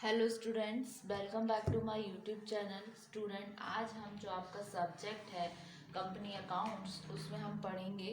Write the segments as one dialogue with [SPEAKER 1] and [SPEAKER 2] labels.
[SPEAKER 1] Hello students, welcome back to my YouTube channel. Student, आज हम जो आपका सब्जेक्ट है कंपनी अकाउंट्स, उसमें हम पढ़ेंगे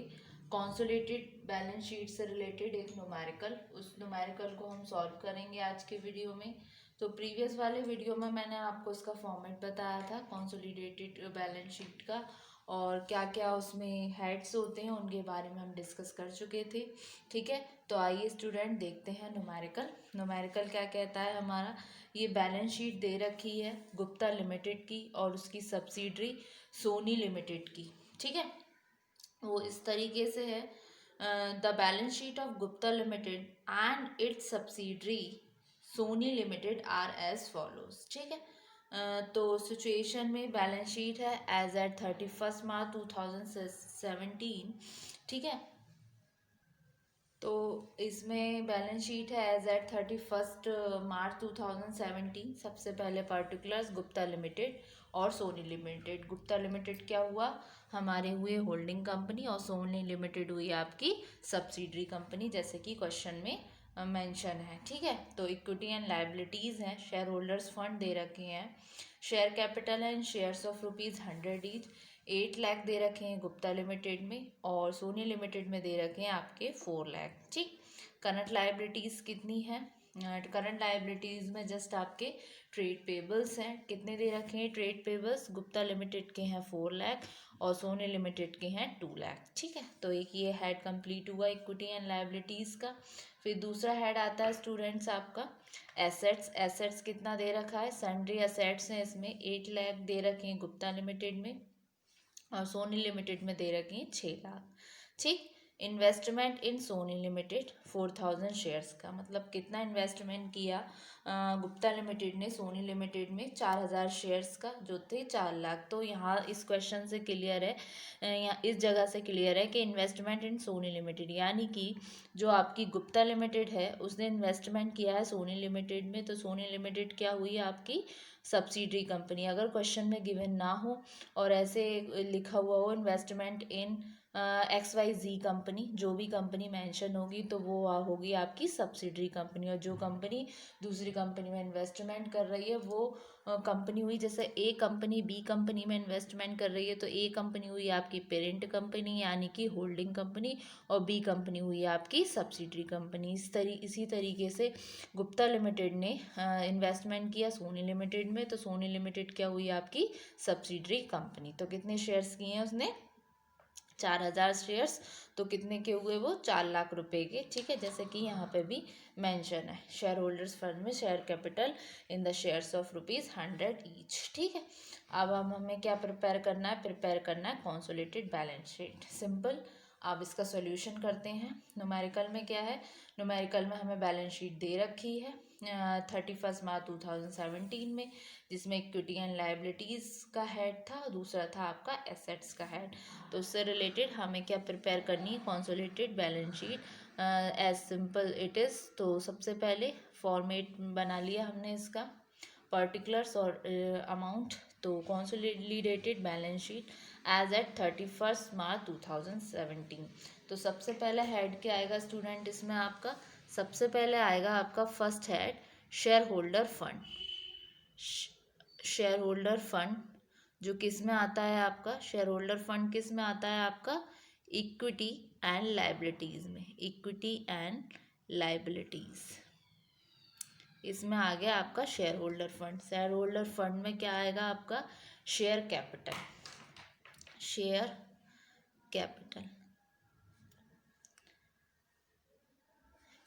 [SPEAKER 1] कंसोलिडेटेड बैलेंस शीट से रिलेटेड एक न्यूमेरिकल। उस न्यूमेरिकल को हम सॉल्व करेंगे आज के वीडियो में। तो प्रीवियस वाले वीडियो में मैंने आपको इसका फॉर्मेट बताया था कंसोलिडेटेड बैलेंस शीट का, और क्या क्या उसमें हेड्स होते हैं उनके बारे में हम डिस्कस कर चुके थे। ठीक है, तो आइए स्टूडेंट देखते हैं न्यूमेरिकल। न्यूमेरिकल क्या कहता है हमारा, ये बैलेंस शीट दे रखी है गुप्ता लिमिटेड की और उसकी सब्सिडरी सोनी लिमिटेड की। ठीक है, वो इस तरीके से है। The balance sheet of Gupta limited and its subsidiary Sony limited are as follows. ठीक है, तो सिचुएशन में बैलेंस शीट है एज एट 31 मार्च 2017। ठीक है, तो इसमें बैलेंस शीट है एज एट 31 मार्च 2017। सबसे पहले पर्टिकुलर्स गुप्ता लिमिटेड और सोनी लिमिटेड। गुप्ता लिमिटेड क्या हुआ, हमारे हुए होल्डिंग कंपनी, और सोनी लिमिटेड हुई आपकी सब्सिडरी कंपनी, जैसे कि क्वेश्चन में मेंशन है। ठीक है, तो इक्विटी एंड लाइबिलिटीज़ हैं, शेयर होल्डर्स फंड दे रखे हैं, share capital and shares of ₹100 each. 8 lakh दे रखे हैं गुप्ता लिमिटेड में, और सोनी लिमिटेड में दे रखे हैं आपके 4 लाख। ठीक, करंट लाइबिलिटीज़ कितनी है, करंट लाइबिलिटीज़ में जस्ट आपके ट्रेड पेबल्स हैं। कितने दे रखे हैं ट्रेड पेबल्स, गुप्ता लिमिटेड के हैं 4 लाख और सोनी लिमिटेड के हैं 2 लाख। ठीक है, तो एक ये हेड कंप्लीट हुआ इक्विटी एंड लाइबिलिटीज़ का। फिर दूसरा हेड आता है स्टूडेंट्स आपका एसेट्स। एसेट्स कितना दे रखा है, सन्ड्री एसेट्स हैं, इसमें 8 लाख दे रखे हैं गुप्ता लिमिटेड में, और सोनी लिमिटेड में दे रखे हैं 6 लाख। ठीक, investment in Sony limited 4000 shares का, मतलब कितना इन्वेस्टमेंट किया गुप्ता लिमिटेड ने सोनी लिमिटेड में, 4000 शेयर्स का, जो थे 4 लाख। तो यहाँ इस क्वेश्चन से क्लियर है, यहाँ इस जगह से क्लियर है कि इन्वेस्टमेंट इन सोनी लिमिटेड, यानी कि जो आपकी गुप्ता लिमिटेड है उसने इन्वेस्टमेंट किया है सोनी लिमिटेड में। तो सोनी लिमिटेड क्या हुई आपकी सब्सिडरी कंपनी। अगर क्वेश्चन में गिवन ना हो और ऐसे लिखा हुआ हो इन्वेस्टमेंट इन XYZ कंपनी, जो भी कंपनी मेंशन होगी तो वो होगी आपकी सब्सिडरी कंपनी। और जो कंपनी दूसरी कंपनी में इन्वेस्टमेंट कर रही है वो कंपनी हुई, जैसे ए कंपनी बी कंपनी में इन्वेस्टमेंट कर रही है तो ए कंपनी हुई आपकी पेरेंट कंपनी यानी कि होल्डिंग कंपनी, और बी कंपनी हुई आपकी सब्सिडरी कंपनी। इसी तरीके से गुप्ता लिमिटेड ने इन्वेस्टमेंट किया सोनी लिमिटेड में, तो सोनी लिमिटेड क्या हुई आपकी सब्सिडरी कंपनी। तो कितने शेयर्स किए हैं उसने, 4000 शेयर्स। तो कितने के हुए वो, 4 लाख रुपए के। ठीक है, जैसे कि यहाँ पे भी मेंशन है, शेयर होल्डर्स फंड में share capital in the shares of ₹100 each. ठीक है, अब हमें क्या प्रिपेयर करना है, प्रिपेयर करना है कंसोलिडेटेड बैलेंस शीट। सिंपल, अब इसका सॉल्यूशन करते हैं। न्यूमेरिकल में क्या है, न्यूमेरिकल में हमें बैलेंस शीट दे रखी है 31 मार्च 2017 में, जिसमें इक्विटी एंड लाइबिलिटीज़ का हेड था और दूसरा था आपका एसेट्स का हेड। तो उससे रिलेटेड हमें क्या प्रिपेयर करनी है, consolidated balance sheet as simple it is. तो सबसे पहले फॉर्मेट बना लिया हमने इसका, पर्टिकुलर्स और अमाउंट। तो consolidated balance sheet as at 31 March 2017। तो सबसे पहले हेड क्या आएगा स्टूडेंट इसमें आपका, सबसे पहले आएगा आपका first head share holder fund. Share holder fund जो किस में आता है आपका, शेयर होल्डर फंड किस में आता है आपका, इक्विटी एंड लाइबिलिटीज़ में। इक्विटी एंड लाइबिलिटीज़, इसमें आ गया आपका share holder fund. Share holder fund में क्या आएगा आपका, शेयर कैपिटल। शेयर कैपिटल,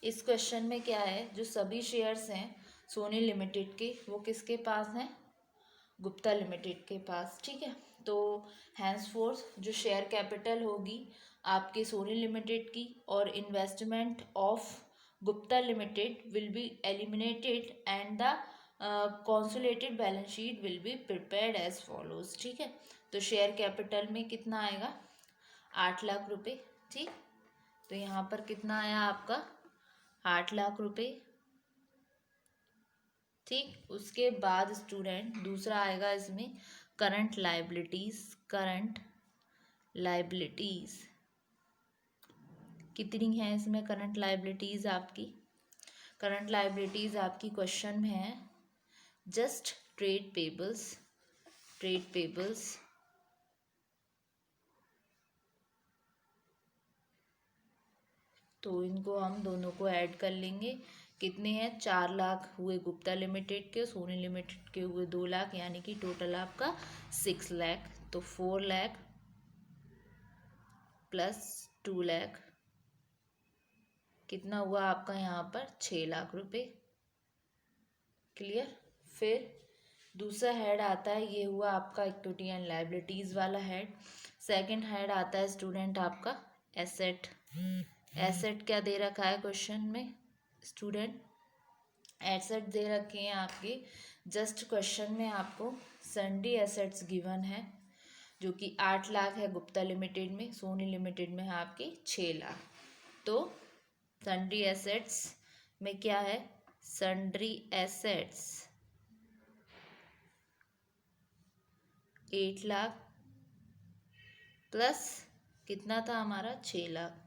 [SPEAKER 1] इस क्वेश्चन में क्या है, जो सभी शेयर्स हैं सोनी लिमिटेड के वो किसके पास हैं, गुप्ता लिमिटेड के पास। ठीक है, तो हैंसफोर्थ जो शेयर कैपिटल होगी आपके सोनी लिमिटेड की, और investment of Gupta limited will be eliminated and the consolidated balance sheet will be prepared as follows. ठीक है, तो शेयर कैपिटल में कितना आएगा, 8 लाख रुपए। ठीक, तो यहाँ पर कितना आया आपका, 8 लाख रुपए। ठीक, उसके बाद स्टूडेंट दूसरा आएगा इसमें करंट लाइबिलिटीज। करंट लाइबिलिटीज कितनी है इसमें, करंट लाइबिलिटीज आपकी, करंट लाइबिलिटीज आपकी क्वेश्चन में है जस्ट ट्रेड पेबल्स तो इनको हम दोनों को ऐड कर लेंगे। कितने हैं? 4 लाख हुए गुप्ता लिमिटेड के, सोनी लिमिटेड के हुए 2 लाख, यानी कि टोटल आपका 6 लाख। तो 4 लाख प्लस 2 लाख कितना हुआ आपका यहाँ पर? 6 लाख रुपए। क्लियर? फिर दूसरा हेड आता है, ये हुआ आपका इक्विटी एंड लायबिलिटीज वाला हेड। सेकंड हेड आता है स्टूडेंट आपका एसेट। एसेट क्या दे रखा है क्वेश्चन में स्टूडेंट? एसेट दे रखे हैं आपके, जस्ट क्वेश्चन में आपको सन्डी एसेट्स गिवन है जो कि 8 लाख है गुप्ता लिमिटेड में, सोनी लिमिटेड में है आपकी 6 लाख। तो सन्ड्री एसेट्स में क्या है? सन्ड्री एसेट्स 8 लाख प्लस कितना था हमारा? 6 लाख।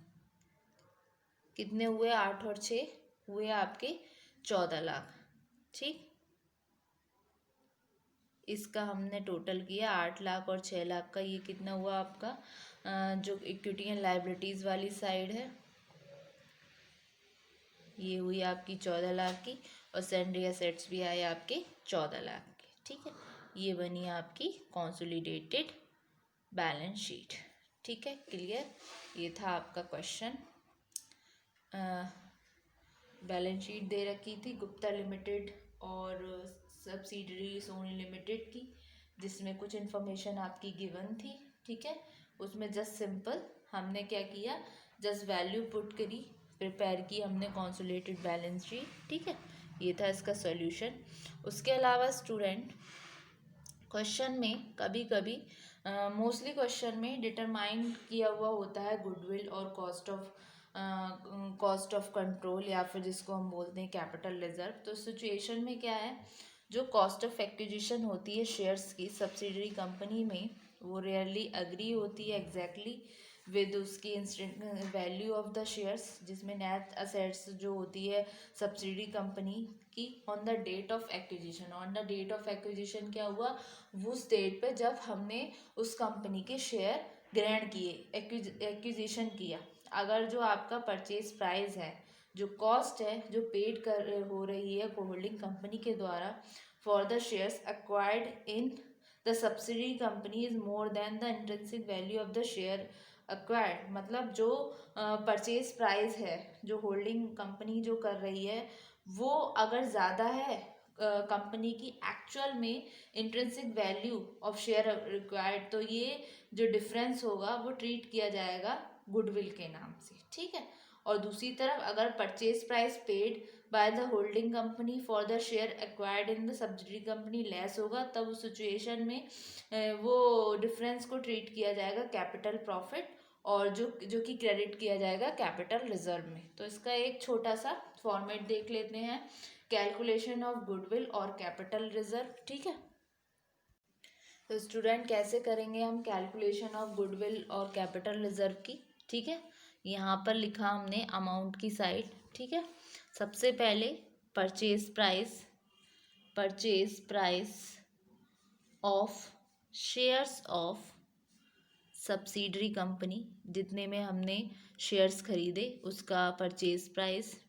[SPEAKER 1] कितने हुए? 8 और 6 हुए आपके 14 लाख। ठीक, इसका हमने टोटल किया 8 लाख और 6 लाख का। ये कितना हुआ आपका? जो इक्विटी एंड लायबिलिटीज वाली साइड है ये हुई आपकी 14 लाख की, और सैंड्री एसेट्स भी आए आपके 14 लाख के। ठीक है, ये बनी आपकी कंसोलिडेटेड बैलेंस शीट। ठीक है, क्लियर? ये था आपका क्वेश्चन। बैलेंस शीट दे रखी थी गुप्ता लिमिटेड और सब्सिडरी सोनी लिमिटेड की, जिसमें कुछ इन्फॉर्मेशन आपकी गिवन थी। ठीक है, उसमें जस्ट सिंपल हमने क्या किया? जस्ट वैल्यू पुट करी, प्रिपेयर की हमने कंसोलिडेटेड बैलेंस शीट। ठीक है, ये था इसका सॉल्यूशन। उसके अलावा स्टूडेंट क्वेश्चन में कभी कभी मोस्टली क्वेश्चन में डिटरमाइन किया हुआ होता है गुडविल और कॉस्ट ऑफ कंट्रोल, या फिर जिसको हम बोलते हैं कैपिटल रिजर्व। तो सिचुएशन में क्या है? जो कॉस्ट ऑफ एक्विजिशन होती है शेयर्स की सब्सिडरी कंपनी में, वो रेयरली अग्री होती है एग्जैक्टली विद उसकी instant value of the shares, जिसमें नेट असेट्स जो होती है सब्सिडरी कंपनी की on the date of acquisition. On the date of acquisition क्या हुआ? उस डेट पे जब हमने उस कंपनी के शेयर ग्रहण किए, एक्विजिशन किया। अगर जो आपका परचेज प्राइस है, जो कॉस्ट है जो पेड कर हो रही है होल्डिंग कंपनी के द्वारा for the shares acquired in the subsidiary company is more than the intrinsic value of the share acquired, मतलब जो परचेज प्राइस है जो होल्डिंग कंपनी जो कर रही है, वो अगर ज़्यादा है कंपनी की एक्चुअल में intrinsic value of share required, तो ये जो डिफरेंस होगा वो ट्रीट किया जाएगा गुडविल के नाम से। ठीक है, और दूसरी तरफ अगर purchase price paid by the holding company for the share acquired in the subsidiary company less होगा, तब उस सिचुएशन में वो डिफरेंस को ट्रीट किया जाएगा कैपिटल प्रॉफिट, और जो कि क्रेडिट किया जाएगा कैपिटल रिजर्व में। तो इसका एक छोटा सा फॉर्मेट देख लेते हैं, कैलकुलेशन ऑफ गुडविल और कैपिटल रिजर्व। ठीक है, तो स्टूडेंट कैसे करेंगे हम कैलकुलेशन ऑफ गुडविल और कैपिटल रिजर्व की? ठीक है, यहाँ पर लिखा हमने अमाउंट की साइड। ठीक है, सबसे पहले purchase price of shares of subsidiary company, जितने में हमने शेयर्स खरीदे उसका परचेज प्राइस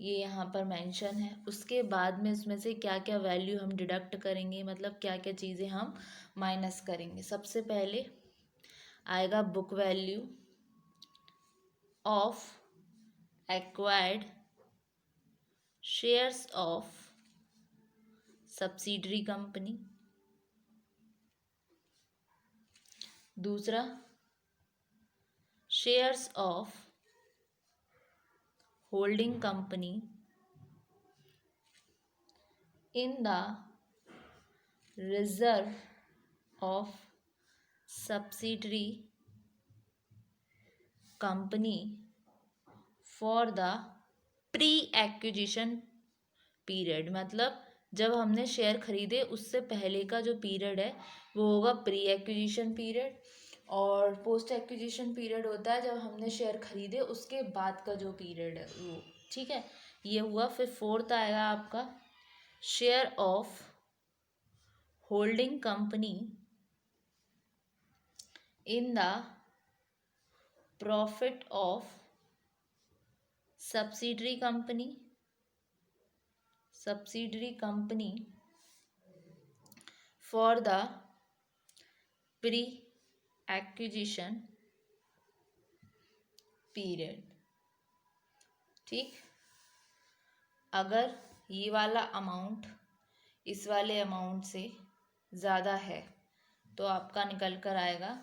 [SPEAKER 1] ये यहाँ पर मेंशन है। उसके बाद में उसमें से क्या क्या वैल्यू हम डिडक्ट करेंगे, मतलब क्या क्या चीज़ें हम माइनस करेंगे। सबसे पहले आएगा book value of acquired shares of subsidiary company. दूसरा shares of holding company in the reserve of subsidiary company for the pre-acquisition period, मतलब जब हमने शेयर खरीदे उससे पहले का जो पीरियड है वो होगा प्री एक्विजिशन पीरियड, और पोस्ट एक्विजिशन पीरियड होता है जब हमने शेयर खरीदे उसके बाद का जो पीरियड है वो। ठीक है, ये हुआ। फिर फोर्थ आएगा आपका share of holding company in the profit of subsidiary company for the pre-acquisition period। ठीक, अगर ये वाला अमाउंट इस वाले अमाउंट से ज़्यादा है तो आपका निकल कर आएगा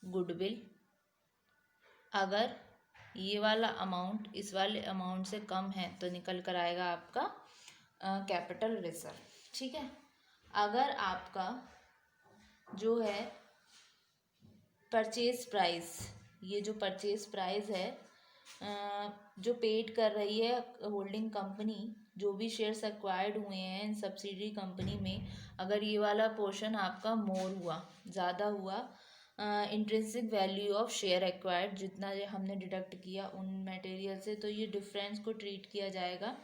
[SPEAKER 1] गुडविल। अगर ये वाला अमाउंट इस वाले अमाउंट से कम है तो निकल कर आएगा आपका कैपिटल रिजर्व। ठीक है, अगर आपका जो है परचेज प्राइस, ये जो परचेज प्राइस है जो पेड कर रही है होल्डिंग कंपनी, जो भी शेयर्स एक्वायर्ड हुए हैं इन सब्सिडरी कंपनी में, अगर ये वाला पोर्शन आपका मोर हुआ, ज़्यादा हुआ intrinsic value of share acquired, जितना ये हमने डिडक्ट किया उन मटेरियल से, तो ये डिफरेंस को ट्रीट किया जाएगा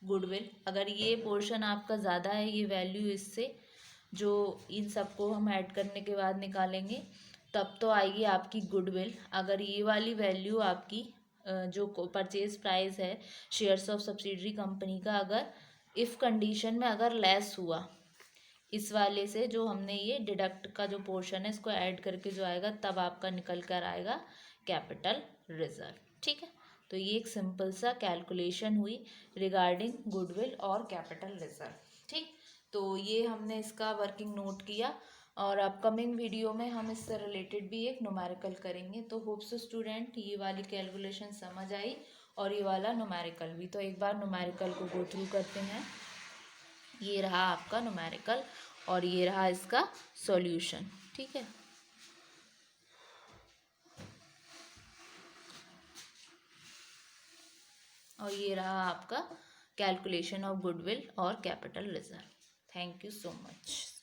[SPEAKER 1] गुडविल। अगर ये पोर्शन आपका ज़्यादा है, ये वैल्यू इससे जो इन सबको हम ऐड करने के बाद निकालेंगे तब तो आएगी आपकी गुडविल। अगर ये वाली वैल्यू आपकी जो परचेज प्राइस है शेयर्स ऑफ सब्सिडरी कंपनी का, अगर इफ़ कंडीशन में अगर लेस हुआ इस वाले से, जो हमने ये डिडक्ट का जो पोर्शन है इसको ऐड करके जो आएगा, तब आपका निकल कर आएगा कैपिटल रिजर्व। ठीक है, तो ये एक सिंपल सा कैलकुलेशन हुई रिगार्डिंग गुडविल और कैपिटल रिजर्व। ठीक, तो ये हमने इसका वर्किंग नोट किया और अपकमिंग वीडियो में हम इससे रिलेटेड भी एक न्यूमेरिकल करेंगे। तो होप्स स्टूडेंट ये वाली कैलकुलेशन समझ आई और ये वाला न्यूमेरिकल भी। तो एक बार न्यूमेरिकल को गो थ्रू करते हैं। ये रहा आपका न्यूमेरिकल और ये रहा इसका सॉल्यूशन। ठीक है, और ये रहा आपका कैलकुलेशन ऑफ गुडविल और capital reserve. Thank you so much.